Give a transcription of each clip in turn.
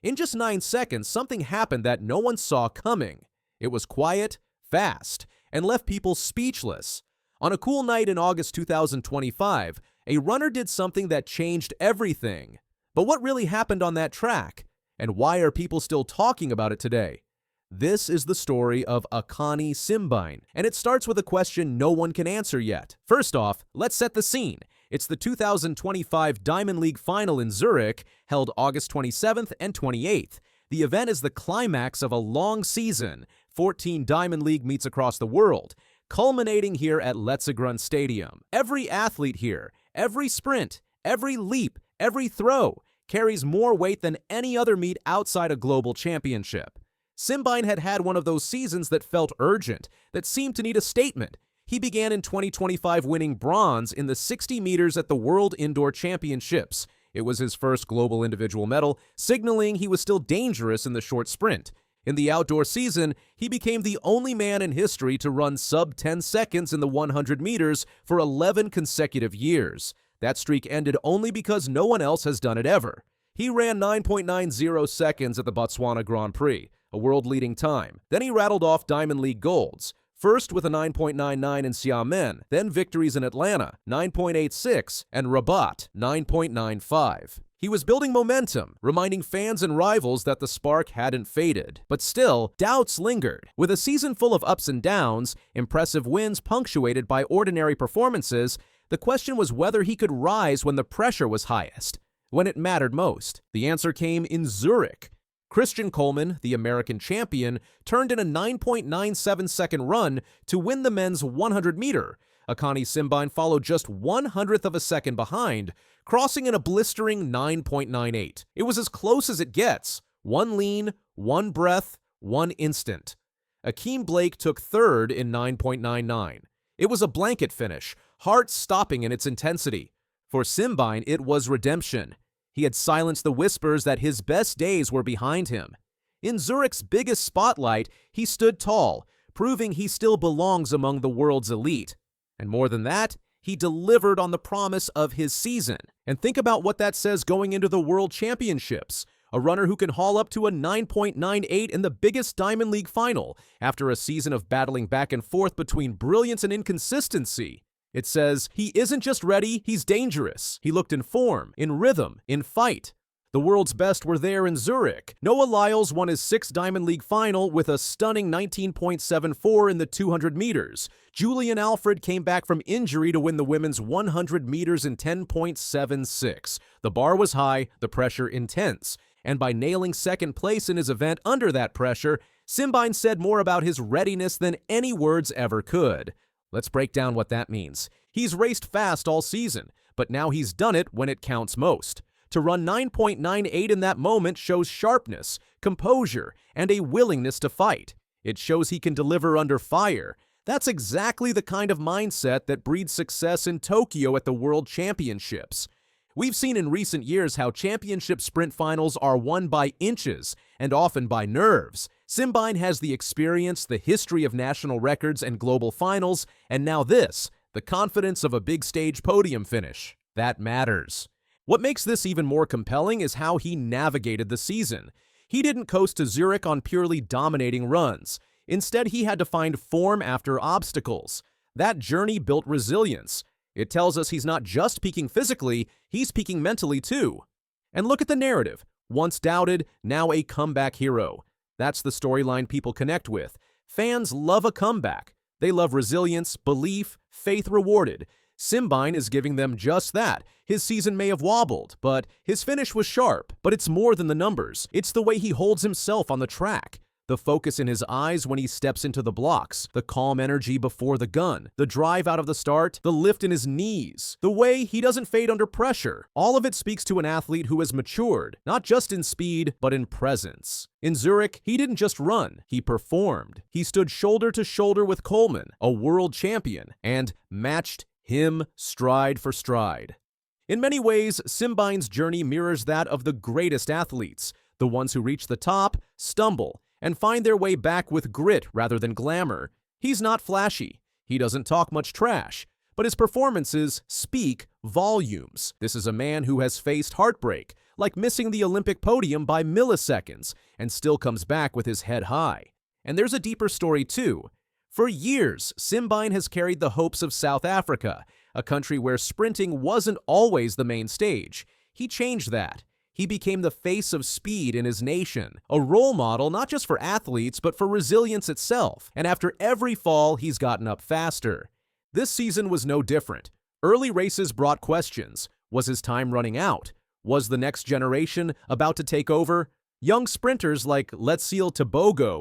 In just 9 seconds, something happened that no one saw coming. It was quiet, fast, and left people speechless. On a cool night in August 2025, a runner did something that changed everything. But what really happened on that track? And why are people still talking about it today? This is the story of Akani Simbine, and it starts with a question no one can answer yet. First off, let's set the scene. It's the 2025 Diamond League Final in Zurich, held August 27th and 28th. The event is the climax of a long season, 14 Diamond League meets across the world, culminating here at Letzigrund Stadium. Every athlete here, every sprint, every leap, every throw, carries more weight than any other meet outside a global championship. Simbine had one of those seasons that felt urgent, that seemed to need a statement. He began in 2025 winning bronze in the 60 meters at the World Indoor Championships. It was his first global individual medal, signaling he was still dangerous in the short sprint. In the outdoor season, he became the only man in history to run sub-10 seconds in the 100 meters for 11 consecutive years. That streak ended only because no one else has done it ever. He ran 9.90 seconds at the Botswana Grand Prix, a world-leading time. Then he rattled off Diamond League golds, first with a 9.99 in Xiamen, then victories in Atlanta, 9.86, and Rabat, 9.95. He was building momentum, reminding fans and rivals that the spark hadn't faded. But still, doubts lingered. With a season full of ups and downs, impressive wins punctuated by ordinary performances, the question was whether he could rise when the pressure was highest, when it mattered most. The answer came in Zurich. Christian Coleman, the American champion, turned in a 9.97-second run to win the men's 100-meter. Akani Simbine followed just 1/100th of a second behind, crossing in a blistering 9.98. It was as close as it gets. One lean, one breath, one instant. Akeem Blake took third in 9.99. It was a blanket finish, heart-stopping in its intensity. For Simbine, it was redemption. He had silenced the whispers that his best days were behind him. In Zurich's biggest spotlight, he stood tall, proving he still belongs among the world's elite. And more than that, he delivered on the promise of his season. And think about what that says going into the World Championships. A runner who can haul up to a 9.98 in the biggest Diamond League final after a season of battling back and forth between brilliance and inconsistency. It says, he isn't just ready, he's dangerous. He looked in form, in rhythm, in fight. The world's best were there in Zurich. Noah Lyles won his 6th Diamond League final with a stunning 19.74 in the 200 meters. Julian Alfred came back from injury to win the women's 100 meters in 10.76. The bar was high, the pressure intense. And by nailing second place in his event under that pressure, Simbine said more about his readiness than any words ever could. Let's break down what that means. He's raced fast all season, but now he's done it when it counts most. To run 9.98 in that moment shows sharpness, composure, and a willingness to fight. It shows he can deliver under fire. That's exactly the kind of mindset that breeds success in Tokyo at the World Championships. We've seen in recent years how championship sprint finals are won by inches and often by nerves. Simbine has the experience, the history of national records and global finals, and now this, the confidence of a big stage podium finish. That matters. What makes this even more compelling is how he navigated the season. He didn't coast to Zurich on purely dominating runs. Instead, he had to find form after obstacles. That journey built resilience. It tells us he's not just peaking physically, he's peaking mentally too. And look at the narrative. Once doubted, now a comeback hero. That's the storyline people connect with. Fans love a comeback. They love resilience, belief, faith rewarded. Simbine is giving them just that. His season may have wobbled, but his finish was sharp. But it's more than the numbers. It's the way he holds himself on the track. The focus in his eyes when he steps into the blocks, the calm energy before the gun, the drive out of the start, the lift in his knees, the way he doesn't fade under pressure. All of it speaks to an athlete who has matured, not just in speed, but in presence. In Zurich, he didn't just run, he performed. He stood shoulder to shoulder with Coleman, a world champion, and matched him stride for stride. In many ways, Simbine's journey mirrors that of the greatest athletes, the ones who reach the top, stumble, and find their way back with grit rather than glamour. He's not flashy. He doesn't talk much trash. but his performances speak volumes. This is a man who has faced heartbreak, like missing the Olympic podium by milliseconds, and still comes back with his head high. And there's a deeper story too. For years, Simbine has carried the hopes of South Africa, a country where sprinting wasn't always the main stage. He changed that. He became the face of speed in his nation, a role model not just for athletes but for resilience itself. And after every fall, he's gotten up faster. This season was no different. Early races brought questions. Was his time running out? Was the next generation about to take over? Young sprinters like Lyles-Hill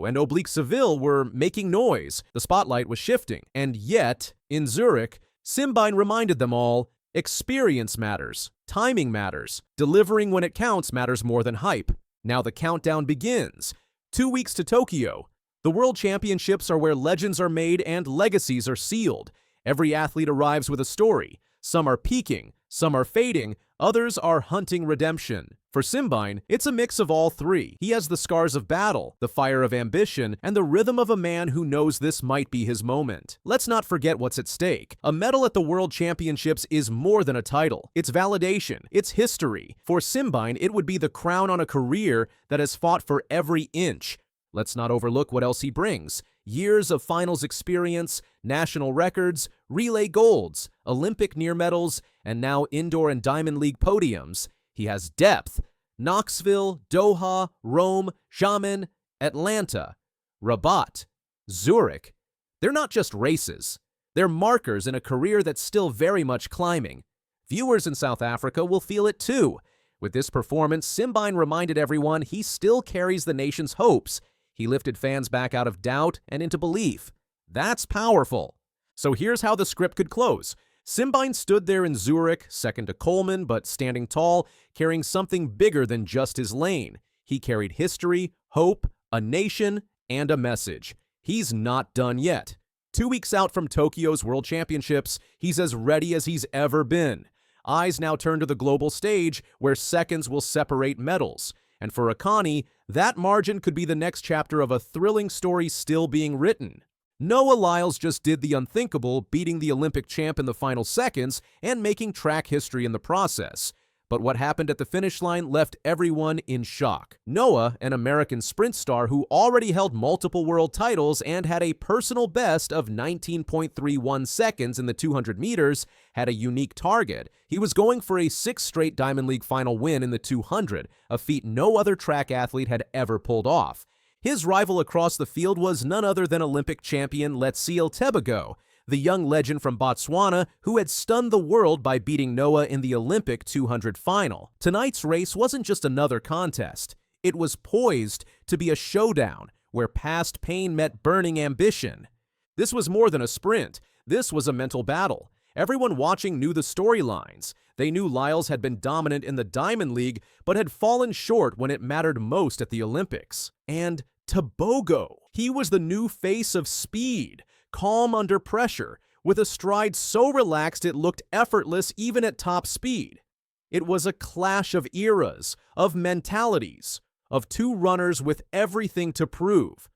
and Oblique Seville were making noise. The spotlight was shifting. And yet, in Zurich, Simbine reminded them all, experience matters, timing matters, delivering when it counts matters more than hype. Now the countdown begins. 2 weeks to Tokyo. The World Championships are where legends are made and legacies are sealed. Every athlete arrives with a story. Some are peaking, some are fading, others are hunting redemption. For Simbine, it's a mix of all three. He has the scars of battle, the fire of ambition, and the rhythm of a man who knows this might be his moment. Let's not forget what's at stake. A medal at the World Championships is more than a title. It's validation. It's history. For Simbine, it would be the crown on a career that has fought for every inch. Let's not overlook what else he brings. Years of finals experience, national records, relay golds, Olympic near medals, and now indoor and Diamond League podiums. He has depth. Knoxville, Doha, Rome, Xiamen, Atlanta, Rabat, Zurich. They're not just races. They're markers in a career that's still very much climbing. Viewers in South Africa will feel it too. With this performance, Simbine reminded everyone he still carries the nation's hopes. He lifted fans back out of doubt and into belief. That's powerful. So here's how the script could close. Simbine stood there in Zurich, second to Coleman, but standing tall, carrying something bigger than just his lane. He carried history, hope, a nation, and a message. He's not done yet. 2 weeks out from Tokyo's World Championships, he's as ready as he's ever been. Eyes now turn to the global stage, where seconds will separate medals. And for Akani, that margin could be the next chapter of a thrilling story still being written. Noah Lyles just did the unthinkable, beating the Olympic champ in the final seconds and making track history in the process. But what happened at the finish line left everyone in shock. Noah, an American sprint star who already held multiple world titles and had a personal best of 19.31 seconds in the 200 meters, had a unique target. He was going for a 6th straight Diamond League final win in the 200, a feat no other track athlete had ever pulled off. His rival across the field was none other than Olympic champion Lyles-Hill, the young legend from Botswana who had stunned the world by beating Noah in the Olympic 200 final. Tonight's race wasn't just another contest. It was poised to be a showdown where past pain met burning ambition. This was more than a sprint. This was a mental battle. Everyone watching knew the storylines. They knew Lyles had been dominant in the Diamond League, but had fallen short when it mattered most at the Olympics. And Tebogo. He was the new face of speed, calm under pressure, with a stride so relaxed it looked effortless even at top speed. It was a clash of eras, of mentalities, of two runners with everything to prove.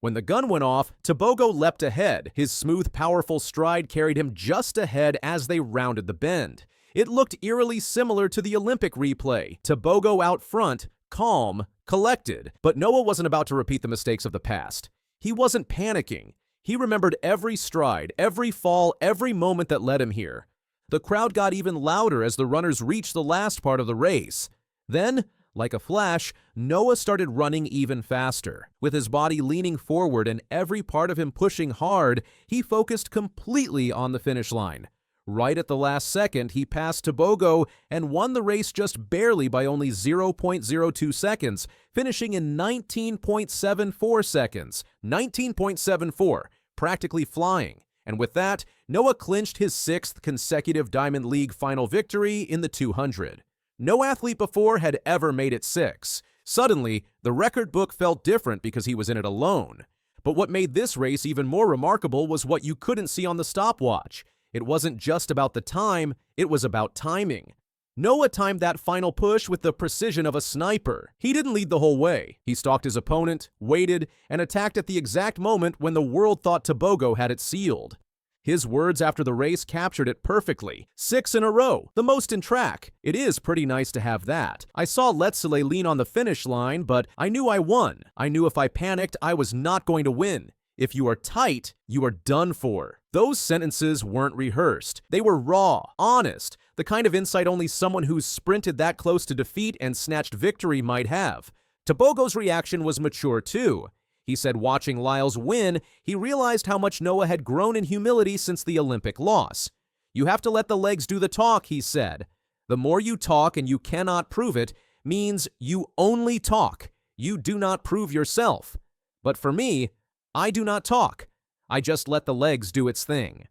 When the gun went off, Tebogo leapt ahead. His smooth, powerful stride carried him just ahead as they rounded the bend. It looked eerily similar to the Olympic replay. Tebogo out front, calm, collected. But Noah wasn't about to repeat the mistakes of the past. He wasn't panicking. He remembered every stride, every fall, every moment that led him here. The crowd got even louder as the runners reached the last part of the race. Then, like a flash, Noah started running even faster. With his body leaning forward and every part of him pushing hard, he focused completely on the finish line. Right at the last second, he passed Tebogo and won the race just barely by only 0.02 seconds, finishing in 19.74 seconds. 19.74, practically flying. And with that, Noah clinched his 6th consecutive Diamond League final victory in the 200. No athlete before had ever made it 6. Suddenly, the record book felt different because he was in it alone. But what made this race even more remarkable was what you couldn't see on the stopwatch. It wasn't just about the time, it was about timing. Noah timed that final push with the precision of a sniper. He didn't lead the whole way. He stalked his opponent, waited, and attacked at the exact moment when the world thought Tebogo had it sealed. His words after the race captured it perfectly. 6 in a row, the most in track. It is pretty nice to have that. I saw Lyles-Hill lean on the finish line, but I knew I won. I knew if I panicked, I was not going to win. If you are tight, you are done for. Those sentences weren't rehearsed. They were raw, honest, the kind of insight only someone who's sprinted that close to defeat and snatched victory might have. Tebogo's reaction was mature too. He said watching Lyles win, he realized how much Noah had grown in humility since the Olympic loss. You have to let the legs do the talk, he said. The more you talk and you cannot prove it means you only talk. You do not prove yourself. But for me, I do not talk. I just let the legs do its thing.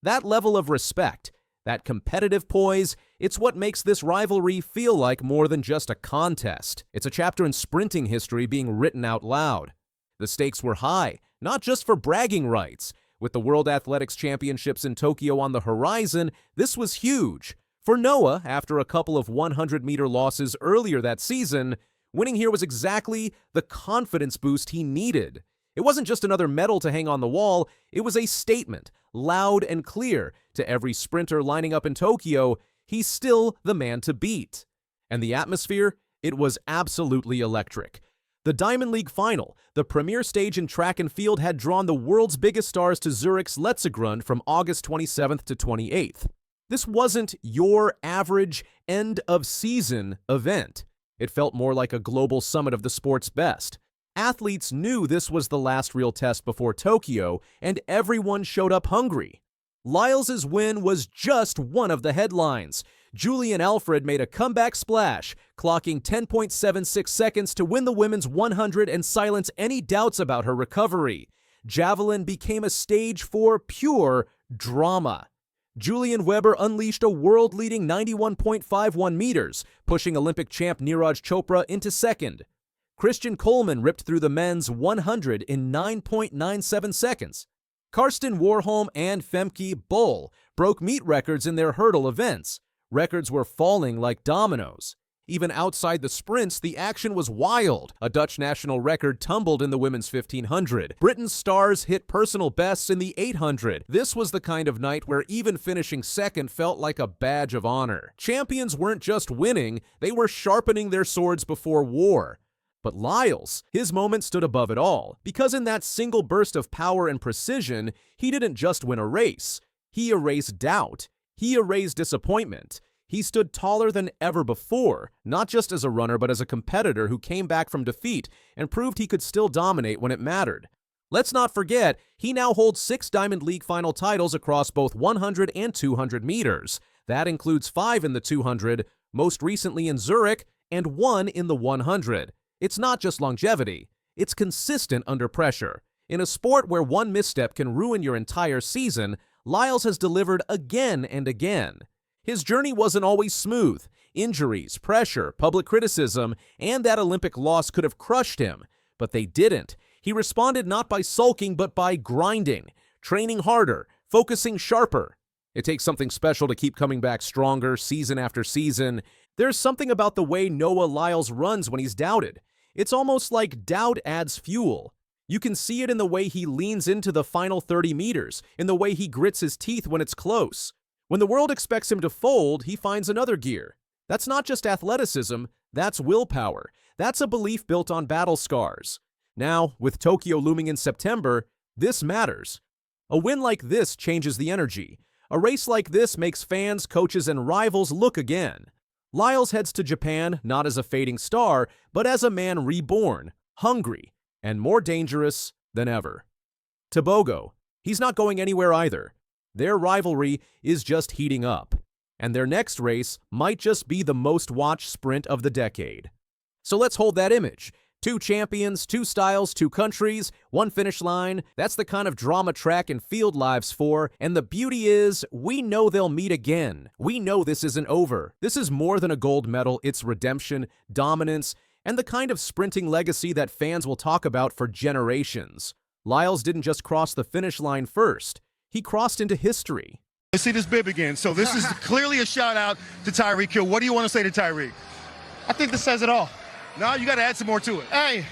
That level of respect, that competitive poise, it's what makes this rivalry feel like more than just a contest. It's a chapter in sprinting history being written out loud. The stakes were high, not just for bragging rights. With the World Athletics Championships in Tokyo on the horizon, this was huge. For Noah, after a couple of 100-meter losses earlier that season, winning here was exactly the confidence boost he needed. It wasn't just another medal to hang on the wall, it was a statement, loud and clear, to every sprinter lining up in Tokyo, he's still the man to beat. And the atmosphere? It was absolutely electric. The Diamond League final, the premier stage in track and field, had drawn the world's biggest stars to Zurich's Letzigrund from August 27th to 28th. This wasn't your average end-of-season event. It felt more like a global summit of the sport's best. Athletes knew this was the last real test before Tokyo, and everyone showed up hungry. Lyles' win was just one of the headlines. Julian Alfred made a comeback splash, clocking 10.76 seconds to win the women's 100 and silence any doubts about her recovery. Javelin became a stage for pure drama. Julian Weber unleashed a world-leading 91.51 meters, pushing Olympic champ Neeraj Chopra into second. Christian Coleman ripped through the men's 100 in 9.97 seconds. Karsten Warholm and Femke Bol broke meet records in their hurdle events. Records were falling like dominoes. Even outside the sprints, the action was wild. A Dutch national record tumbled in the women's 1500. Britain's stars hit personal bests in the 800. This was the kind of night where even finishing second felt like a badge of honor. Champions weren't just winning, they were sharpening their swords before war. But Lyles, his moment stood above it all, because in that single burst of power and precision, he didn't just win a race. He erased doubt. He erased disappointment. He stood taller than ever before, not just as a runner but as a competitor who came back from defeat and proved he could still dominate when it mattered. Let's not forget, he now holds 6 Diamond League final titles across both 100 and 200 meters. That includes 5 in the 200, most recently in Zurich, and 1 in the 100. It's not just longevity, it's consistent under pressure. In a sport where one misstep can ruin your entire season, Lyles has delivered again and again. His journey wasn't always smooth. Injuries, pressure, public criticism, and that Olympic loss could have crushed him. But they didn't. He responded not by sulking, but by grinding, training harder, focusing sharper. It takes something special to keep coming back stronger season after season. There's something about the way Noah Lyles runs when he's doubted. It's almost like doubt adds fuel. You can see it in the way he leans into the final 30 meters, in the way he grits his teeth when it's close. When the world expects him to fold, he finds another gear. That's not just athleticism, that's willpower. That's a belief built on battle scars. Now, with Tokyo looming in September, this matters. A win like this changes the energy. A race like this makes fans, coaches, and rivals look again. Lyles heads to Japan not as a fading star, but as a man reborn, hungry, and more dangerous than ever. Tebogo, he's not going anywhere either. Their rivalry is just heating up, and their next race might just be the most watched sprint of the decade. So let's hold that image. 2 champions, 2 styles, 2 countries, 1 finish line. That's the kind of drama track and field lives for, and the beauty is, we know they'll meet again. We know this isn't over. This is more than a gold medal, it's redemption, dominance, and the kind of sprinting legacy that fans will talk about for generations. Lyles didn't just cross the finish line first. He crossed into history. Let's see this bib again. So this is clearly a shout out to Tyreek Hill. What do you want to say to Tyreek? I think this says it all. No, you got to add some more to it. Hey,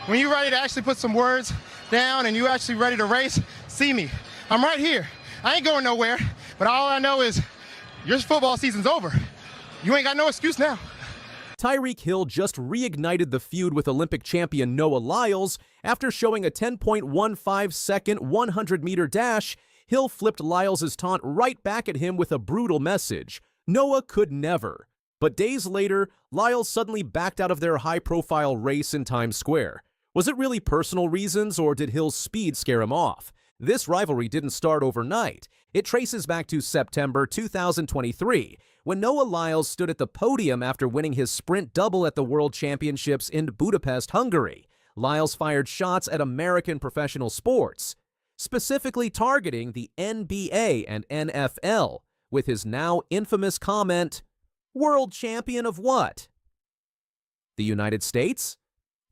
when you're ready to actually put some words down and you're actually ready to race, see me. I'm right here. I ain't going nowhere, but all I know is your football season's over. You ain't got no excuse now. Tyreek Hill just reignited the feud with Olympic champion Noah Lyles. After showing a 10.15-second 100-meter dash, Hill flipped Lyles' taunt right back at him with a brutal message. Noah could never. But days later, Lyles suddenly backed out of their high-profile race in Times Square. Was it really personal reasons, or did Hill's speed scare him off? This rivalry didn't start overnight. It traces back to September 2023, when Noah Lyles stood at the podium after winning his sprint double at the World Championships in Budapest, Hungary. Lyles fired shots at American professional sports, specifically targeting the NBA and NFL, with his now infamous comment, "World champion of what? The United States?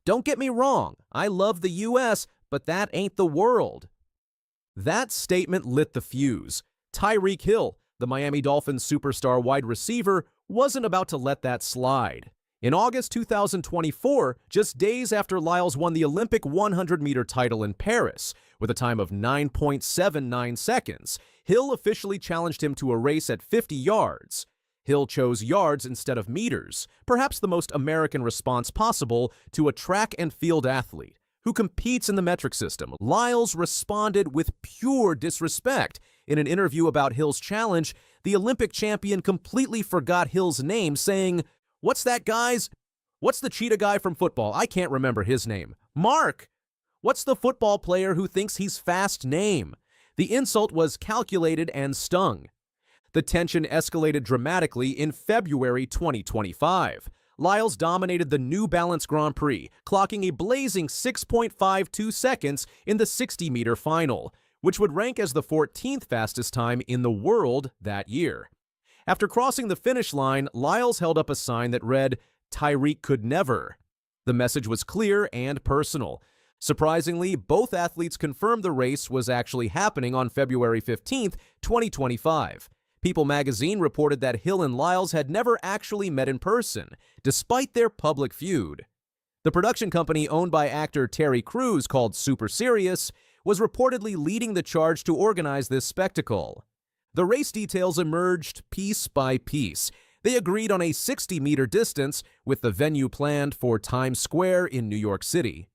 Don't get me wrong, I love the US, but that ain't the world." That statement lit the fuse. Tyreek Hill, the Miami Dolphins superstar wide receiver, wasn't about to let that slide. In August 2024, just days after Lyles won the Olympic 100-meter title in Paris, with a time of 9.79 seconds, Hill officially challenged him to a race at 50 yards. Hill chose yards instead of meters, perhaps the most American response possible to a track and field athlete who competes in the metric system. Lyles responded with pure disrespect. In an interview about Hill's challenge, the Olympic champion completely forgot Hill's name, saying, "What's that guy's? What's the cheetah guy from football? I can't remember his name. Mark! What's the football player who thinks he's fast name?" The insult was calculated and stung. The tension escalated dramatically in February 2025. Lyles dominated the New Balance Grand Prix, clocking a blazing 6.52 seconds in the 60-meter final, which would rank as the 14th fastest time in the world that year. After crossing the finish line, Lyles held up a sign that read, "Tyreek could never." The message was clear and personal. Surprisingly, both athletes confirmed the race was actually happening on February 15th, 2025. People magazine reported that Hill and Lyles had never actually met in person, despite their public feud. The production company owned by actor Terry Crews, called Super Serious, was reportedly leading the charge to organize this spectacle. The race details emerged piece by piece. They agreed on a 60-meter distance, with the venue planned for Times Square in New York City.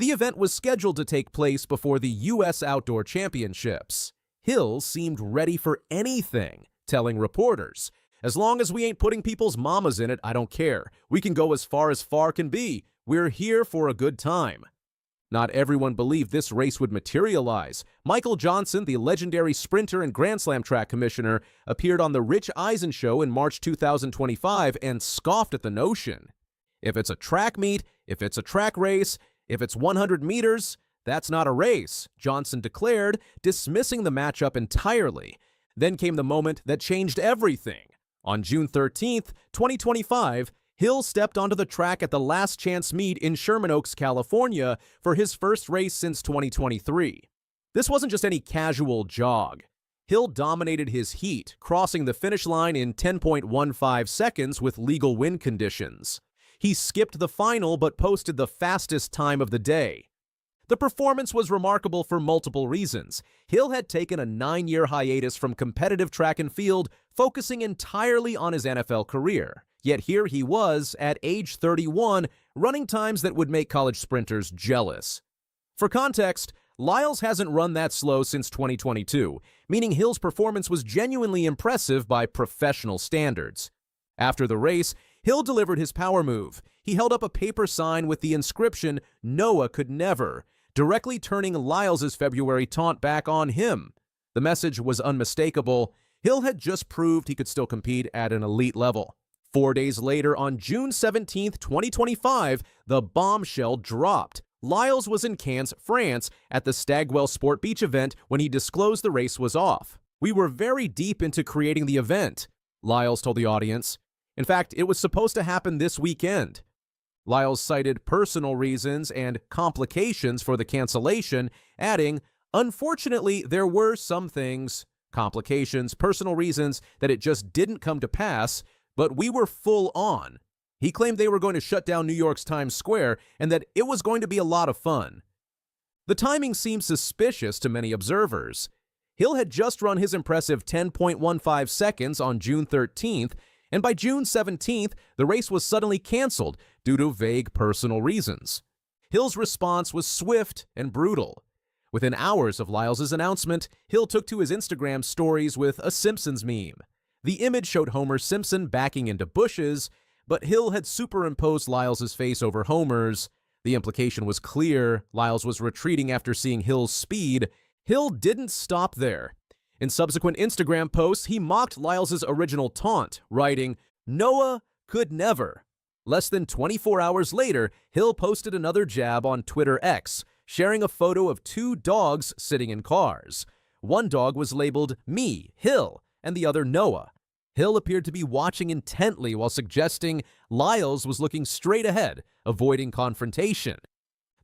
The event was scheduled to take place before the U.S. Outdoor Championships. Hill seemed ready for anything, telling reporters, "As long as we ain't putting people's mamas in it, I don't care. We can go as far can be. We're here for a good time." Not everyone believed this race would materialize. Michael Johnson, the legendary sprinter and Grand Slam track commissioner, appeared on The Rich Eisen Show in March 2025 and scoffed at the notion. If it's a track meet, if it's a track race, if it's 100 meters, that's not a race, Johnson declared, dismissing the matchup entirely. Then came the moment that changed everything. On June 13th, 2025, Hill stepped onto the track at the Last Chance meet in Sherman Oaks, California, for his first race since 2023. This wasn't just any casual jog. Hill dominated his heat, crossing the finish line in 10.15 seconds with legal wind conditions. He skipped the final but posted the fastest time of the day. The performance was remarkable for multiple reasons. Hill had taken a 9-year hiatus from competitive track and field, focusing entirely on his NFL career. Yet here he was, at age 31, running times that would make college sprinters jealous. For context, Lyles hasn't run that slow since 2022, meaning Hill's performance was genuinely impressive by professional standards. After the race, Hill delivered his power move. He held up a paper sign with the inscription, "Noah could never," directly turning Lyles' February taunt back on him. The message was unmistakable. Hill had just proved he could still compete at an elite level. 4 days later, on June 17th, 2025, the bombshell dropped. Lyles was in Cannes, France, at the Stagwell Sport Beach event when he disclosed the race was off. "We were very deep into creating the event," Lyles told the audience. In fact, it was supposed to happen this weekend. Lyles cited personal reasons and complications for the cancellation, adding, "Unfortunately, there were some things, complications, personal reasons, that it just didn't come to pass, but we were full on." He claimed they were going to shut down New York's Times Square and that it was going to be a lot of fun. The timing seemed suspicious to many observers. Hill had just run his impressive 10.15 seconds on June 13th, and by June 17th, the race was suddenly canceled due to vague personal reasons. Hill's response was swift and brutal. Within hours of Lyles' announcement, Hill took to his Instagram stories with a Simpsons meme. The image showed Homer Simpson backing into bushes, but Hill had superimposed Lyles' face over Homer's. The implication was clear. Lyles was retreating after seeing Hill's speed. Hill didn't stop there. In subsequent Instagram posts, he mocked Lyles' original taunt, writing, "Noah could never." Less than 24 hours later, Hill posted another jab on Twitter X, sharing a photo of two dogs sitting in cars. One dog was labeled Me, Hill, and the other Noah. Hill appeared to be watching intently while suggesting Lyles was looking straight ahead, avoiding confrontation.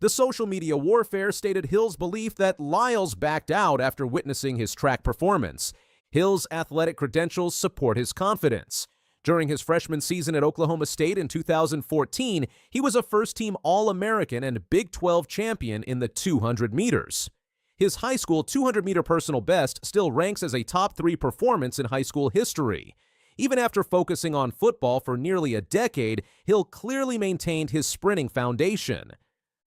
The social media warfare stated Hill's belief that Lyles backed out after witnessing his track performance. Hill's athletic credentials support his confidence. During his freshman season at Oklahoma State in 2014, he was a first-team All-American and Big 12 champion in the 200 meters. His high school 200-meter personal best still ranks as a top 3 performance in high school history. Even after focusing on football for nearly a decade, Hill clearly maintained his sprinting foundation.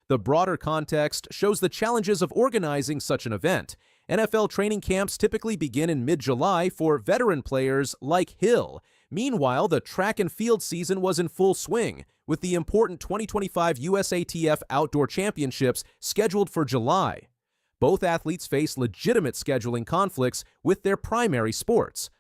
The broader context shows the challenges of organizing such an event. NFL training camps typically begin in mid-July for veteran players like Hill. Meanwhile, the track and field season was in full swing, with the important 2025 USATF Outdoor Championships scheduled for July. Both athletes face legitimate scheduling conflicts with their primary sports.